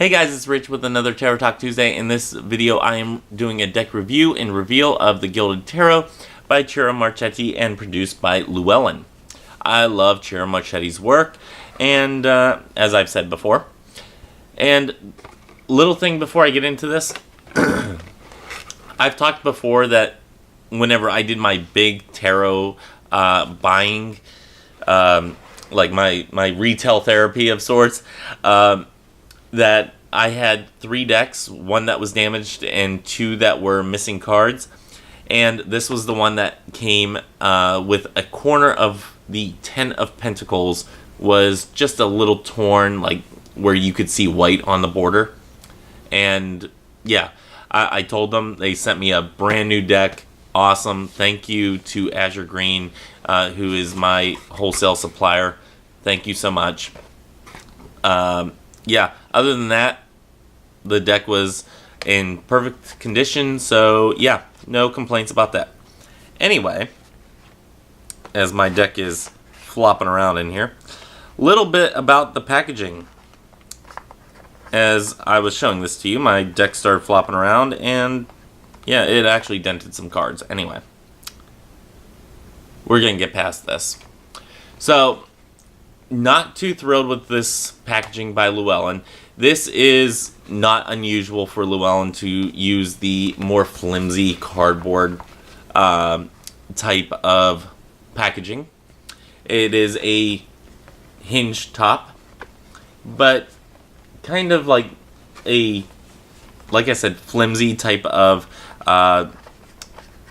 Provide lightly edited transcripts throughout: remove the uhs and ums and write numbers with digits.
Hey guys, it's Rich with another Tarot Talk Tuesday. In this video, I am doing a deck review and reveal of the Gilded Tarot by Ciro Marchetti and produced by Llewellyn. I love Ciro Marchetti's work, and as I've said before. And little thing before I get into this, I've talked before that whenever I did my big tarot buying, like my retail therapy of sorts, that I had 3 decks, 1 that was damaged and 2 that were missing cards. And this was the one that came with a corner of the 10 of Pentacles was just a little torn, like where you could see white on the border. And yeah, I told them, they sent me a brand new deck. Awesome. Thank you to Azure Green, who is my wholesale supplier. Thank you so much. Yeah, other than that, the deck was in perfect condition, so yeah, no complaints about that. Anyway, as my deck is flopping around in here, a little bit about the packaging. As I was showing this to you, my deck started flopping around, and yeah, it actually dented some cards. Anyway, we're going to get past this. So, not too thrilled with this packaging by Llewellyn. This is not unusual for Llewellyn to use the more flimsy cardboard type of packaging. It is a hinged top, but kind of like I said, flimsy type of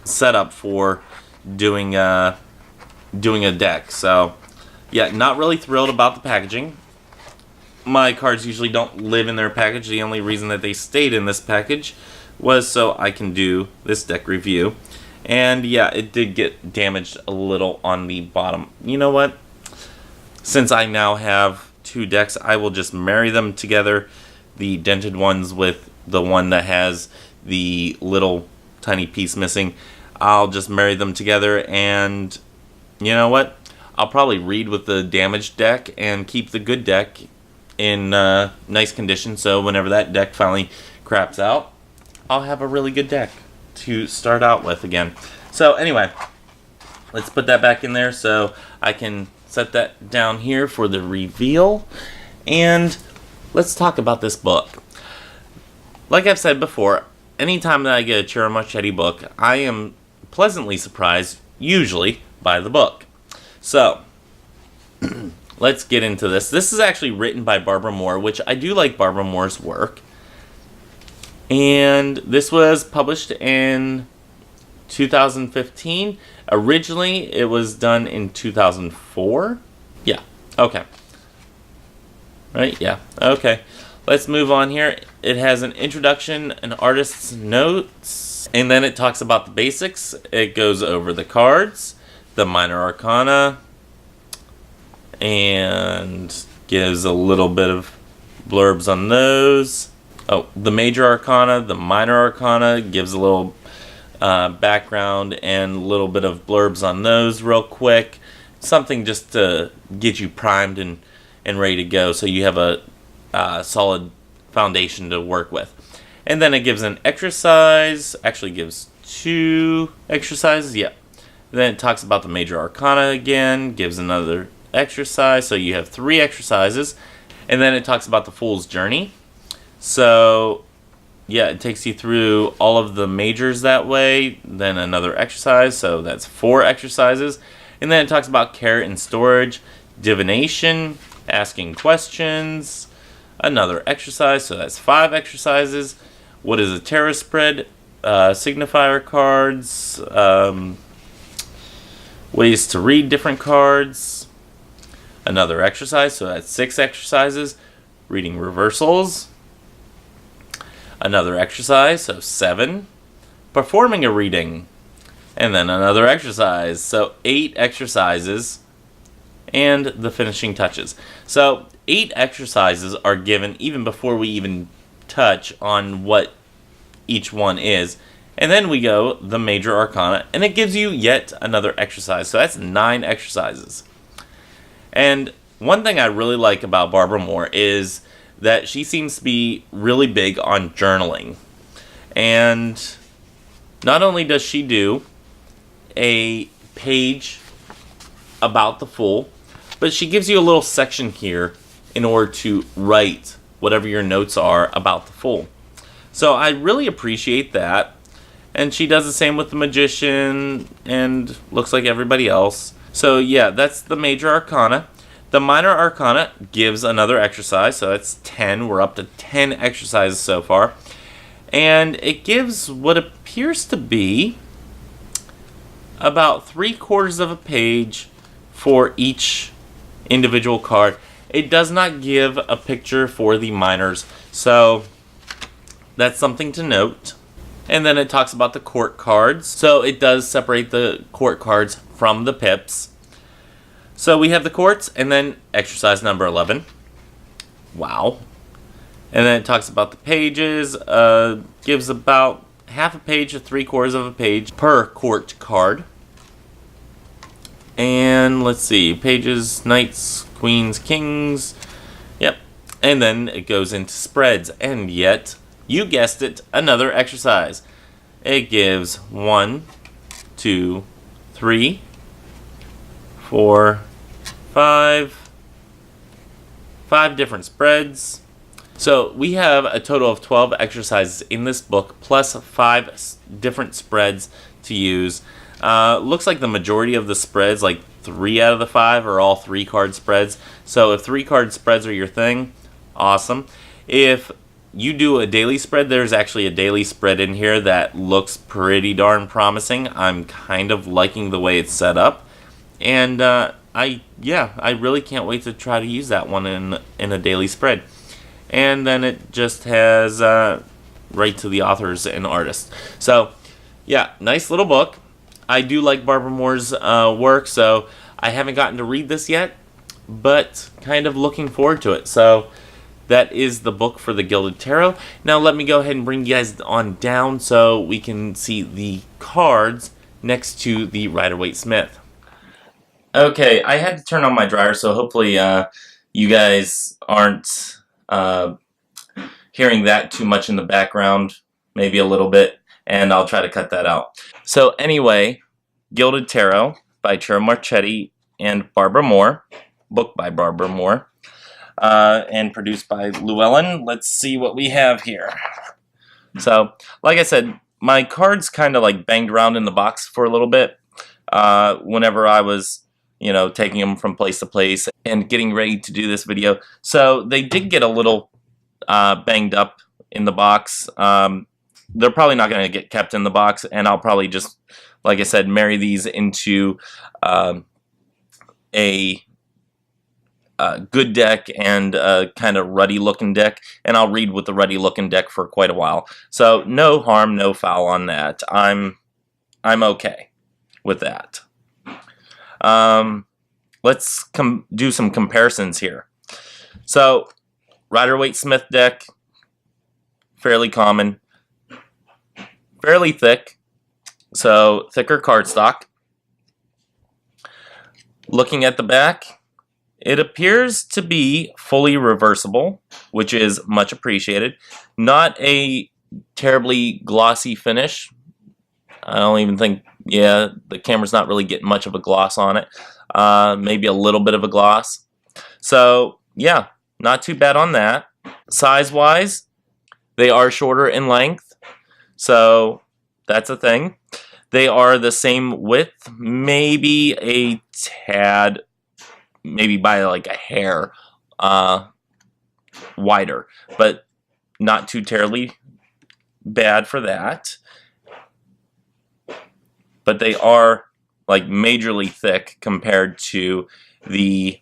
setup for doing a deck. So yeah, not really thrilled about the packaging. My cards usually don't live in their package. The only reason that they stayed in this package was so I can do this deck review. And yeah, it did get damaged a little on the bottom. You know what? Since I now have 2 decks, I will just marry them together. The dented ones with the one that has the little tiny piece missing. I'll just marry them together, and you know what? I'll probably read with the damaged deck and keep the good deck in nice condition, so whenever that deck finally craps out, I'll have a really good deck to start out with again. So anyway, let's put that back in there so I can set that down here for the reveal, and let's talk about this book. Like I've said before, anytime that I get a Ciro Marchetti book, I am pleasantly surprised, usually, by the book. So, let's get into this. This is actually written by Barbara Moore, which I do like Barbara Moore's work. And this was published in 2015. Originally, it was done in 2004. Yeah, okay. Right, yeah, okay. Let's move on here. It has an introduction, an artist's notes, and then it talks about the basics. It goes over the cards, the minor arcana, and gives a little bit of blurbs on those. Oh, the major arcana, the minor arcana, gives a little background and a little bit of blurbs on those real quick. Something just to get you primed and ready to go, so you have a solid foundation to work with. And then it gives an exercise, actually gives 2 exercises, yeah. Then it talks about the major arcana again, gives another exercise, so you have 3 exercises. And then it talks about the Fool's Journey. So yeah, it takes you through all of the majors that way, then another exercise, so that's 4 exercises. And then it talks about care and storage, divination, asking questions, another exercise, so that's 5 exercises. What is a tarot spread? Signifier cards, ways to read different cards, another exercise, so that's 6 exercises. Reading reversals, another exercise, so 7. Performing a reading, and then another exercise, so 8 exercises, and the finishing touches. So 8 exercises are given even before we even touch on what each one is. And then we go the major arcana, and it gives you yet another exercise. So that's 9 exercises. And one thing I really like about Barbara Moore is that she seems to be really big on journaling. And not only does she do a page about the Fool, but she gives you a little section here in order to write whatever your notes are about the Fool. So I really appreciate that. And she does the same with the Magician and looks like everybody else. So yeah, that's the Major Arcana. The Minor Arcana gives another exercise, so that's 10. We're up to 10 exercises so far. And it gives what appears to be about 3/4 of a page for each individual card. It does not give a picture for the minors, so that's something to note. And then it talks about the court cards. So it does separate the court cards from the pips. So we have the courts, and then exercise number 11. Wow. And then it talks about the pages. Gives about half a page to 3/4 of a page per court card. And let's see, pages, knights, queens, kings. Yep. And then it goes into spreads. And yet, you guessed it, another exercise. It gives 1, 2, 3, 4, 5 different spreads. So we have a total of 12 exercises in this book, plus 5 different spreads to use. Looks like the majority of the spreads, like 3 out of the 5, are all 3-card spreads. So if 3-card spreads are your thing, awesome. If you do a daily spread, there's actually a daily spread in here that looks pretty darn promising. I'm kind of liking the way it's set up. And I really can't wait to try to use that one in a daily spread. And then it just has right to the authors and artists. So, yeah, nice little book. I do like Barbara Moore's work, so I haven't gotten to read this yet, but kind of looking forward to it. So that is the book for the Gilded Tarot. Now let me go ahead and bring you guys on down so we can see the cards next to the Rider-Waite-Smith. Okay, I had to turn on my dryer, so hopefully you guys aren't hearing that too much in the background, maybe a little bit, and I'll try to cut that out. So anyway, Gilded Tarot by Ciro Marchetti and Barbara Moore, book by Barbara Moore, and produced by Llewellyn. Let's see what we have here. So, like I said, my cards kind of like banged around in the box for a little bit whenever I was, taking them from place to place and getting ready to do this video. So they did get a little banged up in the box. They're probably not going to get kept in the box, and I'll probably just, like I said, marry these into a good deck and a kind of ruddy looking deck, and I'll read with the ruddy looking deck for quite a while. So no harm, no foul on that. I'm okay with that. Let's do some comparisons here. So Rider-Waite-Smith deck, fairly common, fairly thick, so thicker cardstock. Looking at the back, it appears to be fully reversible, which is much appreciated. Not a terribly glossy finish. I don't even think, the camera's not really getting much of a gloss on it. Maybe a little bit of a gloss. So, yeah, not too bad on that. Size-wise, they are shorter in length, so that's a thing. They are the same width, maybe a tad, maybe by like a hair wider, but not too terribly bad for that. But they are like majorly thick compared to the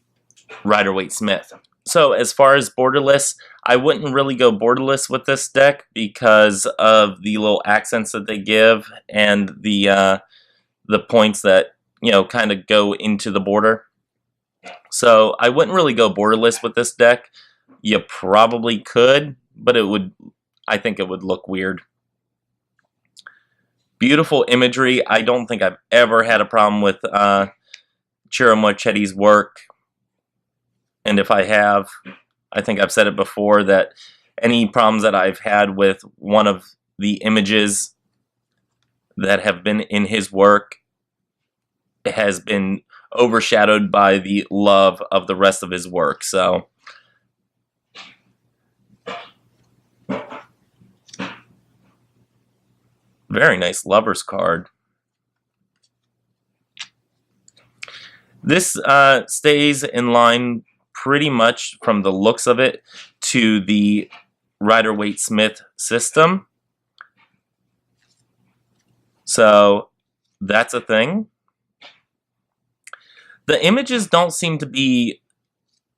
Rider-Waite-Smith. So as far as borderless, I wouldn't really go borderless with this deck because of the little accents that they give and the points that, kind of go into the border. So I wouldn't really go borderless with this deck. You probably could, but I think it would look weird. Beautiful imagery. I don't think I've ever had a problem with Ciro Marchetti's work. And if I have, I think I've said it before that any problems that I've had with one of the images that have been in his work has been overshadowed by the love of the rest of his work. So very nice Lover's card. This stays in line pretty much from the looks of it to the Rider-Waite-Smith system. So that's a thing. The images don't seem to be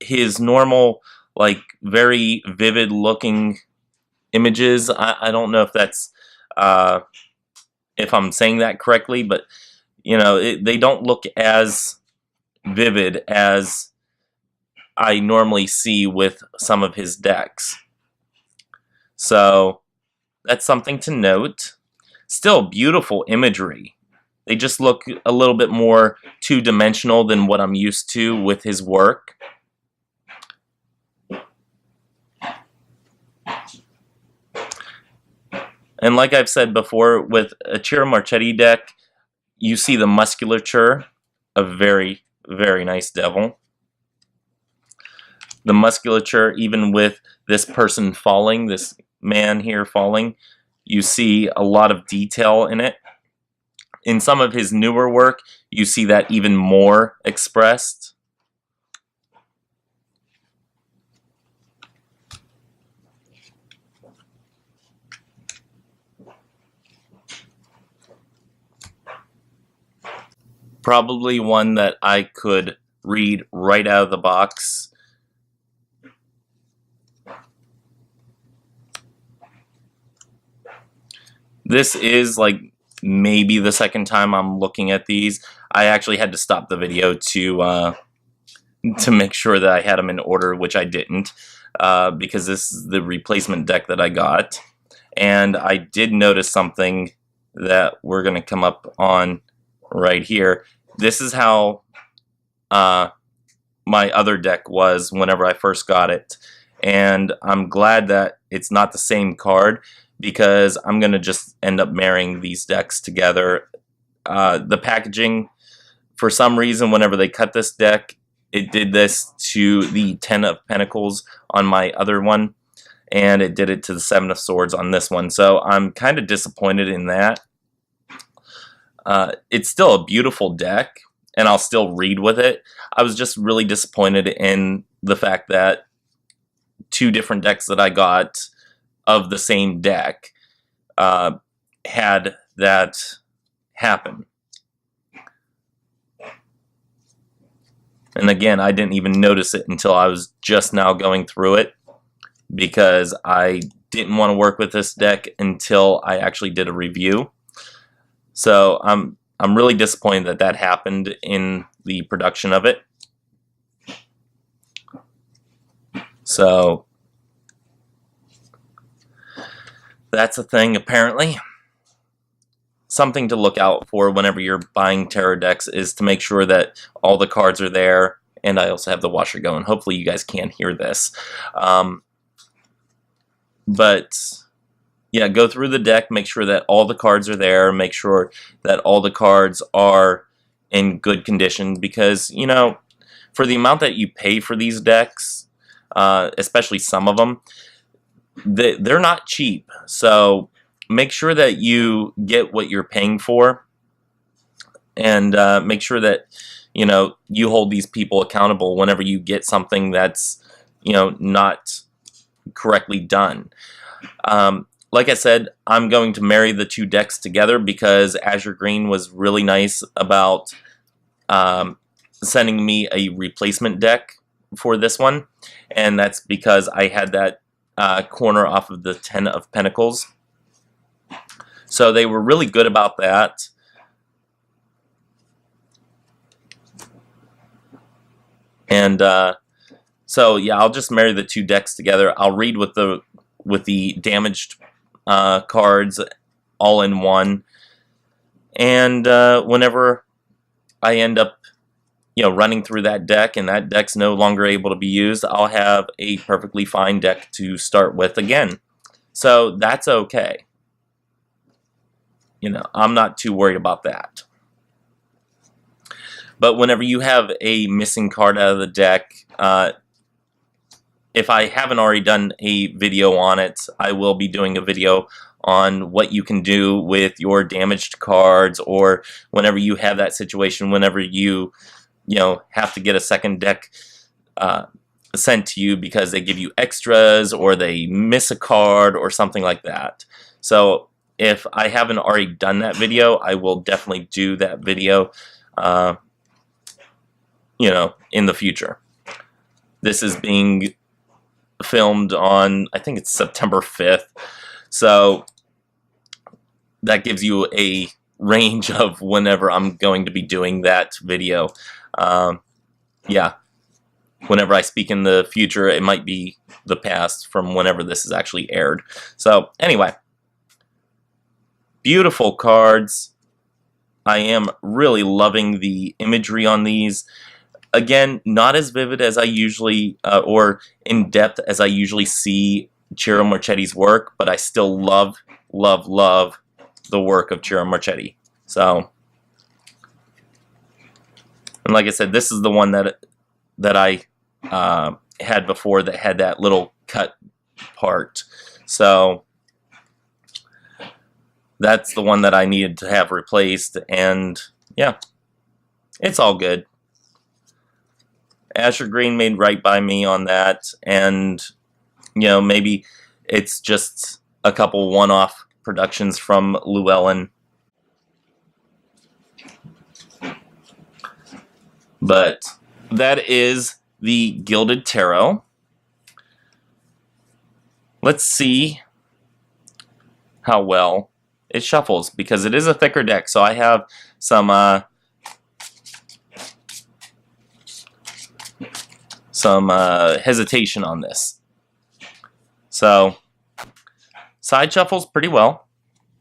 his normal, like, very vivid looking images. I don't know if that's if I'm saying that correctly, but you know, they don't look as vivid as I normally see with some of his decks. So that's something to note. Still beautiful imagery. They just look a little bit more two-dimensional than what I'm used to with his work. And like I've said before, with a Ciro Marchetti deck, you see the musculature of very, very nice devil. The musculature, even with this person falling, this man here falling, you see a lot of detail in it. In some of his newer work, you see that even more expressed. Probably one that I could read right out of the box. This is like maybe the second time I'm looking at these. I actually had to stop the video to make sure that I had them in order, which I didn't, because this is the replacement deck that I got. And I did notice something that we're going to come up on right here. This is how my other deck was whenever I first got it. And I'm glad that it's not the same card, because I'm going to just end up marrying these decks together. The packaging, for some reason, whenever they cut this deck, it did this to the Ten of Pentacles on my other one, and it did it to the Seven of Swords on this one. So I'm kind of disappointed in that. It's still a beautiful deck, and I'll still read with it. I was just really disappointed in the fact that two different decks that I got of the same deck had that happen. And again, I didn't even notice it until I was just now going through it, because I didn't want to work with this deck until I actually did a review. So I'm really disappointed that that happened in the production of it. So that's a thing, apparently. Something to look out for whenever you're buying tarot decks is to make sure that all the cards are there. And I also have the washer going. Hopefully you guys can hear this. But yeah, go through the deck, make sure that all the cards are there, make sure that all the cards are in good condition, because, you know, for the amount that you pay for these decks, especially some of them, they're not cheap. So make sure that you get what you're paying for, and make sure that, you know, you hold these people accountable whenever you get something that's, you know, not correctly done. Like I said, I'm going to marry the two decks together, because Azure Green was really nice about sending me a replacement deck for this one, and that's because I had that corner off of the Ten of Pentacles. So they were really good about that. And so yeah, I'll just marry the two decks together. I'll read with the damaged cards all in one, and whenever I end up, running through that deck and that deck's no longer able to be used, I'll have a perfectly fine deck to start with again. So that's okay. I'm not too worried about that. But whenever you have a missing card out of the deck, if I haven't already done a video on it, I will be doing a video on what you can do with your damaged cards, or whenever you have that situation, whenever you have to get a second deck sent to you because they give you extras or they miss a card or something like that. So if I haven't already done that video, I will definitely do that video in the future. This is being filmed on, I think it's September 5th, so that gives you a range of whenever I'm going to be doing that video. Yeah, whenever I speak in the future, it might be the past from whenever this is actually aired. So anyway, beautiful cards. I am really loving the imagery on these. Again, not as vivid as I usually, or in depth as I usually see Ciro Marchetti's work, but I still love, love, love the work of Ciro Marchetti. So, and like I said, this is the one that I had before that had that little cut part. So that's the one that I needed to have replaced, and yeah, it's all good. Asher Green made right by me on that, and maybe it's just a couple one-off productions from Llewellyn, but that is the Gilded Tarot. Let's see how well it shuffles, because it is a thicker deck, so I have some hesitation on this. So side shuffles pretty well,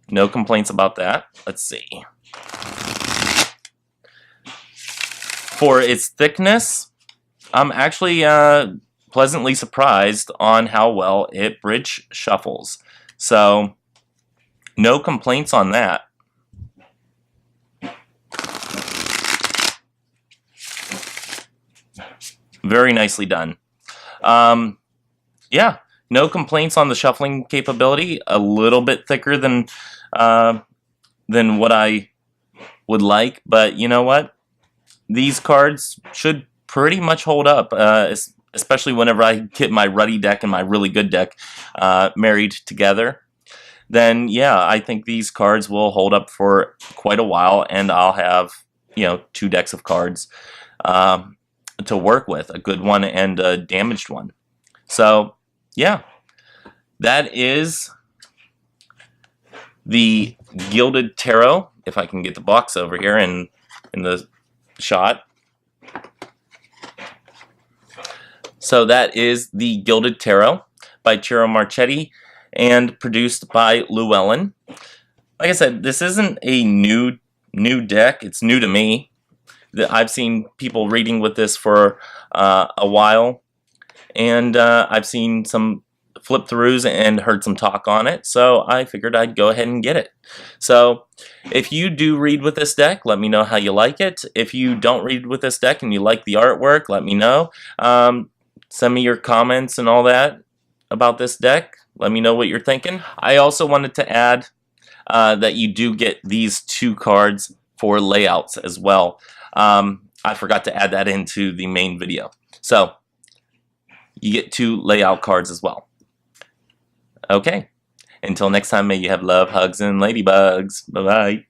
no complaints about that. Let's see. For its thickness, I'm actually pleasantly surprised on how well it bridge shuffles. So no complaints on that. Very nicely done. Yeah, no complaints on the shuffling capability. A little bit thicker than what I would like, but you know what? These cards should pretty much hold up, especially whenever I get my ruddy deck and my really good deck married together. Then yeah, I think these cards will hold up for quite a while, and I'll have 2 decks of cards to work with, a good one and a damaged one. So yeah, that is the Gilded Tarot. If I can get the box over here in the shot. So that is the Gilded Tarot by Ciro Marchetti and produced by Llewellyn. Like I said, this isn't a new deck. It's new to me. I've seen people reading with this for a while, and I've seen some flip-throughs and heard some talk on it, so I figured I'd go ahead and get it. So if you do read with this deck, let me know how you like it. If you don't read with this deck and you like the artwork, let me know. Send me your comments and all that about this deck. Let me know what you're thinking. I also wanted to add that you do get these 2 cards for layouts as well. I forgot to add that into the main video. So you get 2 layout cards as well. Okay. Until next time, may you have love, hugs, and ladybugs. Bye-bye.